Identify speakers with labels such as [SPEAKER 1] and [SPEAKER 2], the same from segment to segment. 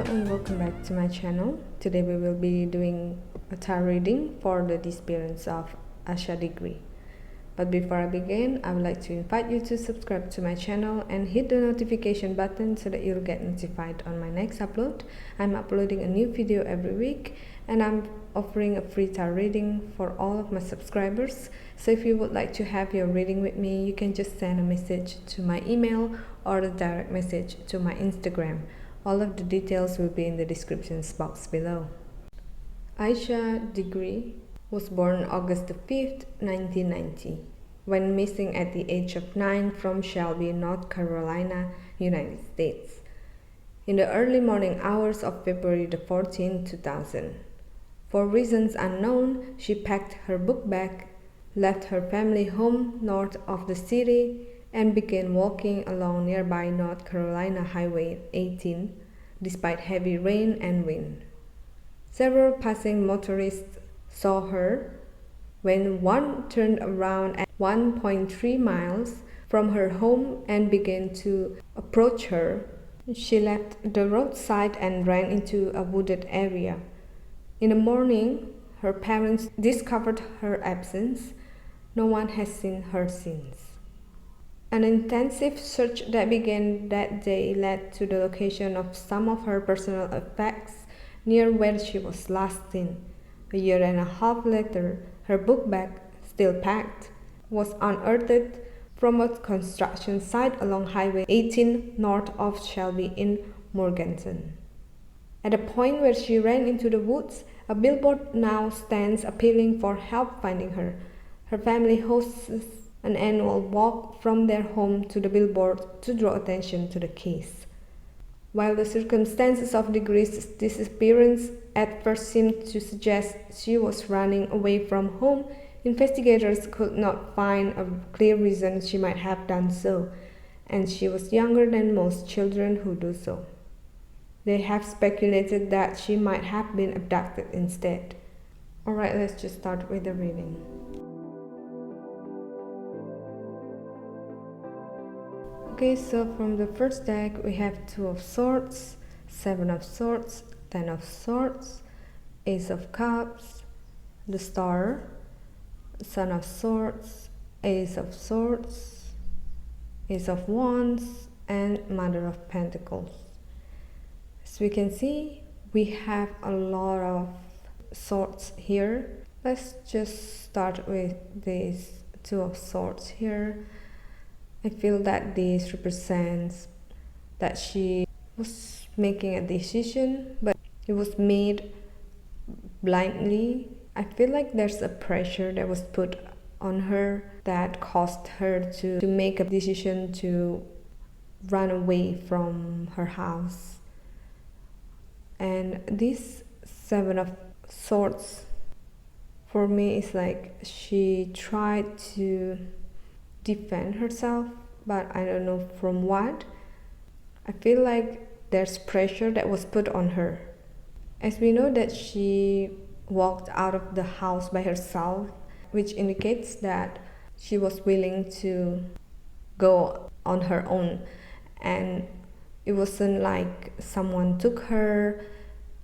[SPEAKER 1] and welcome back to my channel. Today we will be doing a tarot reading for the disappearance of Asha degree. But before I begin, I would like to invite you to subscribe to my channel and hit the notification button so that you'll get notified on my next upload. I'm uploading a new video every week and I'm offering a free tarot reading for all of my subscribers. So if you would like to have your reading with me, you can just send a message to my email or a direct message to my Instagram. All of the details will be in the description box below. Asha Degree was born August 5th, 1990, when missing at the age of 9 from Shelby, North Carolina, United States, in the early morning hours of February 14, 2000. For reasons unknown, she packed her book bag, left her family home north of the city, and began walking along nearby North Carolina Highway 18, despite heavy rain and wind. Several passing motorists saw her when one turned around at 1.3 miles from her home and began to approach her. She left the roadside and ran into a wooded area. In the morning, her parents discovered her absence. No one has seen her since. An intensive search that began that day led to the location of some of her personal effects near where she was last seen. A year and a half later, her book bag, still packed, was unearthed from a construction site along Highway 18 north of Shelby in Morganton. At the point where she ran into the woods, a billboard now stands appealing for help finding her. Her family hosts an annual walk from their home to the billboard to draw attention to the case. While the circumstances of Degree's disappearance at first seemed to suggest she was running away from home, investigators could not find a clear reason she might have done so, and she was younger than most children who do so. They have speculated that she might have been abducted instead. Alright, let's just start with the reading. Okay, so from the first deck we have Two of Swords, Seven of Swords, Ten of Swords, Ace of Cups, the Star, Son of Swords, Ace of Swords, Ace of Wands, and Mother of Pentacles. As we can see, we have a lot of swords here. Let's just start with this Two of Swords here. I feel that this represents that she was making a decision, but it was made blindly. I feel like there's a pressure that was put on her that caused her to make a decision to run away from her house. And this Seven of Swords, for me, is like she tried to defend herself, but I don't know from what. I feel like there's pressure that was put on her. As we know that she walked out of the house by herself, which indicates that she was willing to go on her own, and it wasn't like someone took her,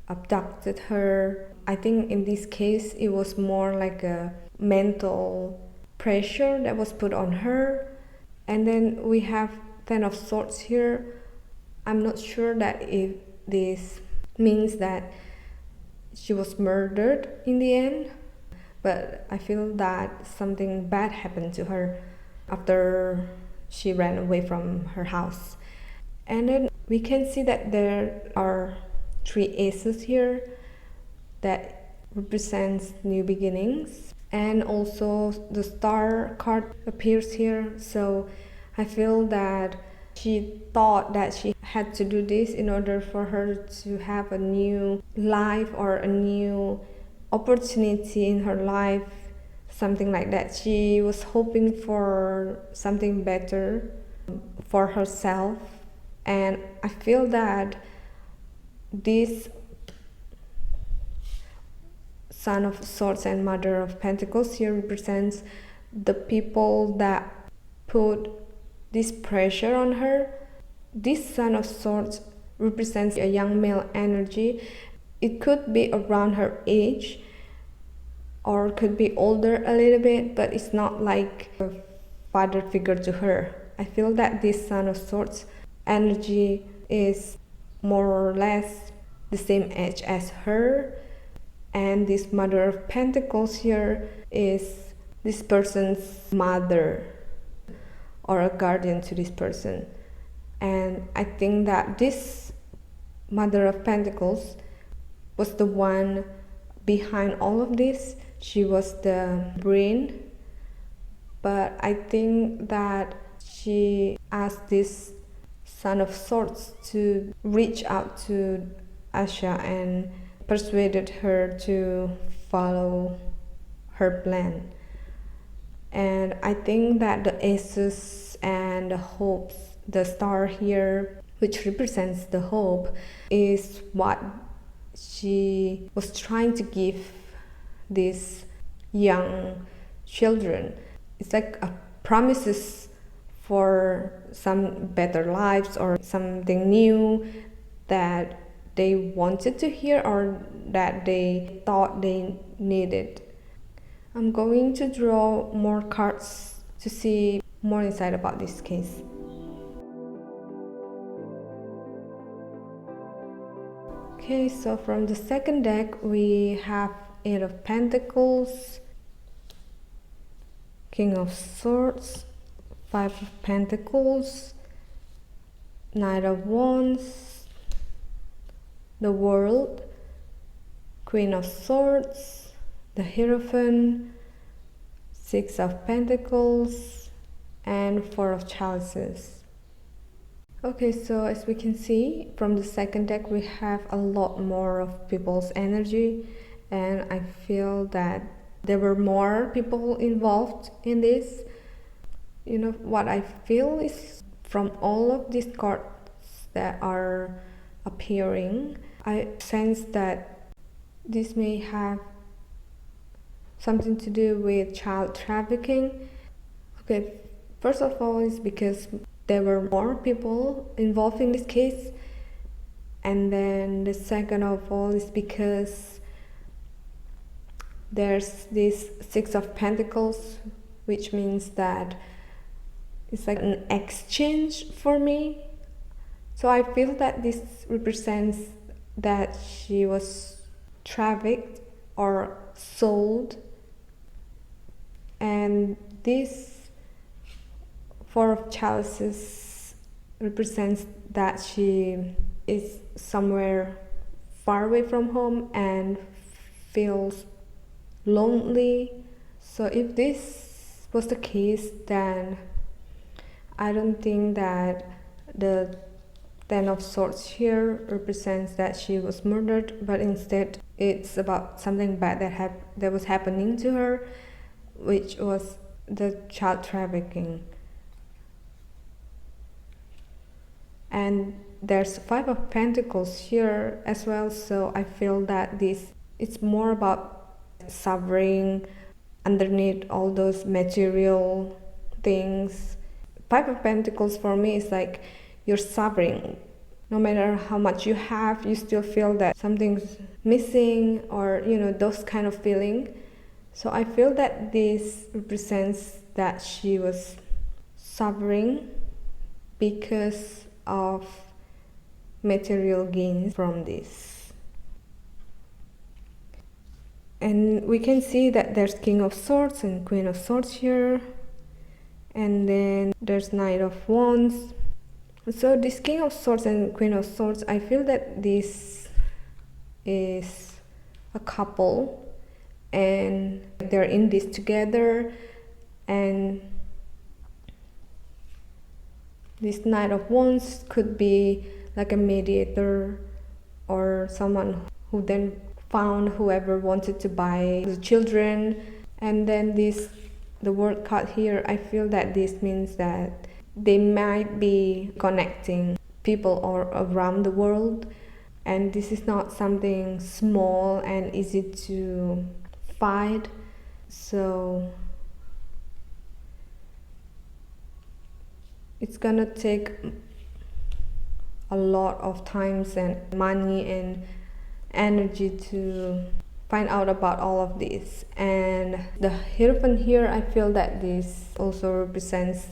[SPEAKER 1] abducted her. I think in this case it was more like a mental pressure that was put on her. And then we have Ten of Swords here. I'm not sure that if this means that she was murdered in the end, but I feel that something bad happened to her after she ran away from her house. And then we can see that there are three aces here that represents new beginnings, and also the Star card appears here. So I feel that she thought that she had to do this in order for her to have a new life or a new opportunity in her life, something like that. She was hoping for something better for herself, and I feel that this Son of Swords and Mother of Pentacles here represents the people that put this pressure on her. This Son of Swords represents a young male energy. It could be around her age or could be older a little bit, but it's not like a father figure to her. I feel that this Son of Swords energy is more or less the same age as her, and this Mother of Pentacles here is this person's mother or a guardian to this person. And I think that this Mother of Pentacles was the one behind all of this. She was the brain, but I think that she asked this Son of Swords to reach out to Asha and persuaded her to follow her plan. And I think that the aces and the hopes, the star here, which represents the hope, is what she was trying to give these young children. It's like a promises for some better lives or something new that they wanted to hear or that they thought they needed. I'm going to draw more cards to see more insight about this case. Okay, so from the second deck we have Eight of Pentacles, King of Swords, Five of Pentacles, Knight of Wands, the World, Queen of Swords, the Hierophant, Six of Pentacles, and Four of Chalices. Okay, so as we can see from the second deck we have a lot more of people's energy, and I feel that there were more people involved in this. You know what I feel is from all of these cards that are appearing, I sense that this may have something to do with child trafficking. Okay, first of all is because there were more people involved in this case, and then the second of all is because there's this Six of Pentacles, which means that it's like an exchange for me. So I feel that this represents that she was trafficked or sold, and this Four of Chalices represents that she is somewhere far away from home and feels lonely. So if this was the case, then I don't think that the Ten of Swords here represents that she was murdered, but instead it's about something bad that was happening to her, which was the child trafficking. And there's Five of Pentacles here as well, so I feel that it's more about suffering underneath all those material things. Five of Pentacles for me is like you're suffering. No matter how much you have, you still feel that something's missing, or those kind of feeling. So I feel that this represents that she was suffering because of material gains from this. And we can see that there's King of Swords and Queen of Swords here, and then there's Knight of Wands. So this King of Swords and Queen of Swords, I feel that this is a couple and they're in this together, and this Knight of Wands could be like a mediator or someone who then found whoever wanted to buy the children. And then the World card here, I feel that this means that they might be connecting people all around the world, and this is not something small and easy to fight. So it's gonna take a lot of times and money and energy to find out about all of this. And the Hierophant here, I feel that this also represents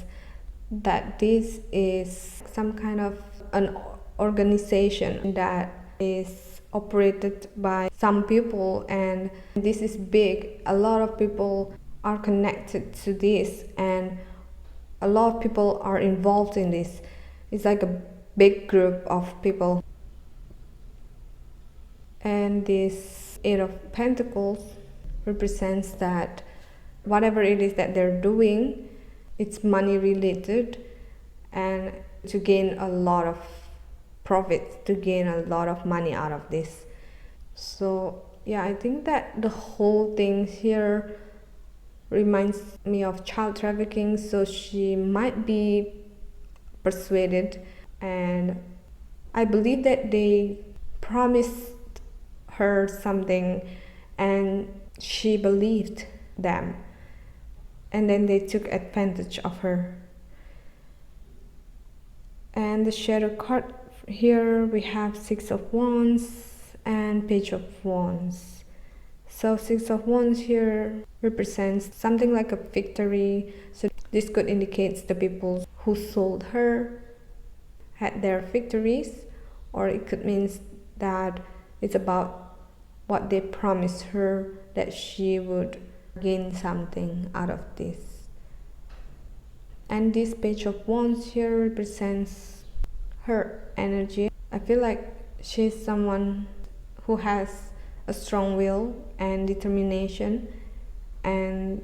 [SPEAKER 1] that this is some kind of an organization that is operated by some people, and this is big. A lot of people are connected to this, and a lot of people are involved in this. It's like a big group of people. And this Eight of Pentacles represents that whatever it is that they're doing, it's money related, and to gain a lot of profits, to gain a lot of money out of this. So yeah, I think that the whole thing here reminds me of child trafficking. So she might be persuaded, and I believe that they promised her something and she believed them, and then they took advantage of her. And the shadow card here, we have Six of Wands and Page of Wands. So Six of Wands here represents something like a victory. So this could indicate the people who sold her had their victories, or it could mean that it's about what they promised her, that she would gain something out of this. And this Page of Wands here represents her energy. I feel like she's someone who has a strong will and determination, and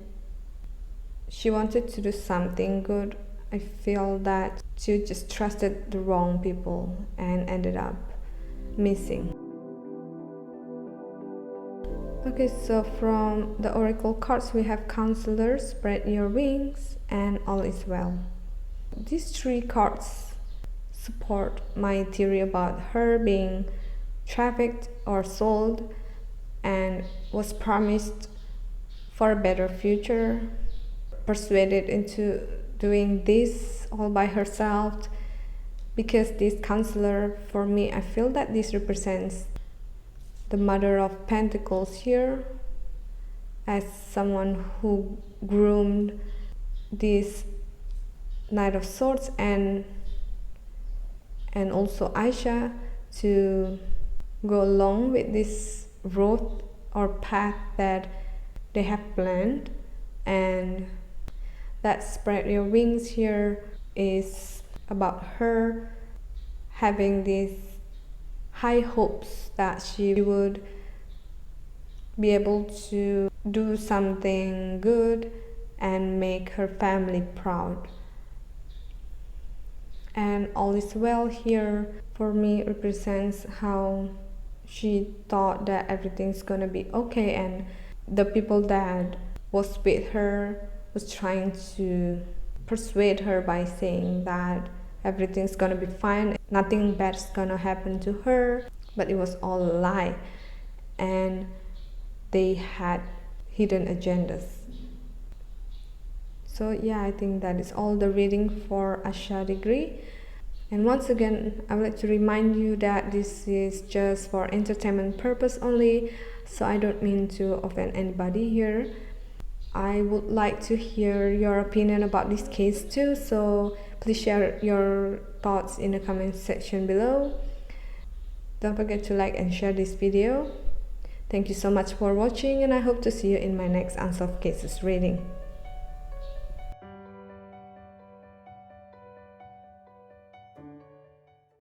[SPEAKER 1] she wanted to do something good. I feel that she just trusted the wrong people and ended up missing. Okay, so from the oracle cards we have Counselor, Spread Your Wings, and All Is Well. These three cards support my theory about her being trafficked or sold and was promised for a better future, persuaded into doing this all by herself. Because this Counselor, for me, I feel that this represents the Mother of Pentacles here, as someone who groomed this Knight of Swords and also Asha to go along with this road or path that they have planned. And that Spread Your Wings here is about her having these high hopes that she would be able to do something good and make her family proud. And All Is Well here for me represents how she thought that everything's gonna be okay, and the people that was with her was trying to persuade her by saying that everything's gonna be fine, nothing bad's gonna happen to her, but it was all a lie, and they had hidden agendas. So yeah, I think that is all the reading for Asha degree. And once again, I would like to remind you that this is just for entertainment purpose only, so I don't mean to offend anybody here. I would like to hear your opinion about this case too, so please share your thoughts in the comment section below. Don't forget to like and share this video. Thank you so much for watching, and I hope to see you in my next Unsolved Cases reading.